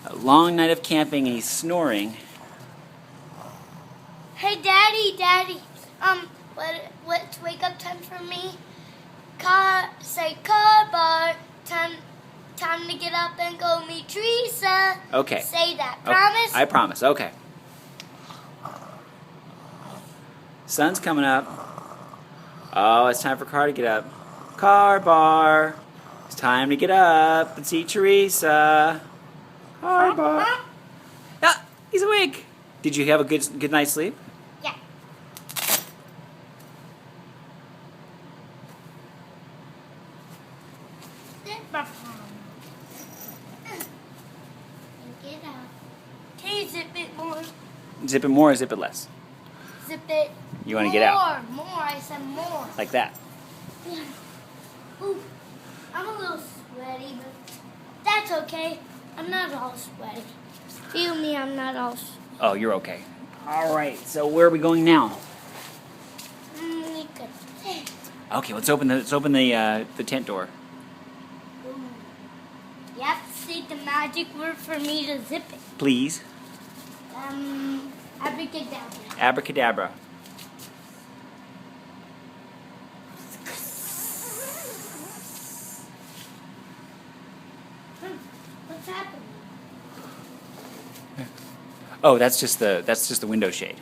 A long night of camping and he's snoring. Hey, Daddy. What's wake up time for me? Say Carr, time to get up and go meet Teresa. Okay. Say that. Okay. Promise? I promise. Okay. Sun's coming up. Oh, it's time for Carr to get up. Carr. It's time to get up and see Teresa. Carr. Ah, he's awake. Did you have a good night's sleep? Yeah. Get up. Can you zip it more? Zip it more or zip it less? Zip it. You want to get out? More. I said more. Like that. Yeah. Ooh, I'm a little sweaty, but that's okay. I'm not all sweaty. Feel me, I'm not all sweaty. Oh, you're okay. All right, so where are we going now? Okay, let's open the tent door. Ooh. You have to say the magic word for me to zip it. Please. Abracadabra. Abracadabra. What's happening? Oh, that's just the window shade.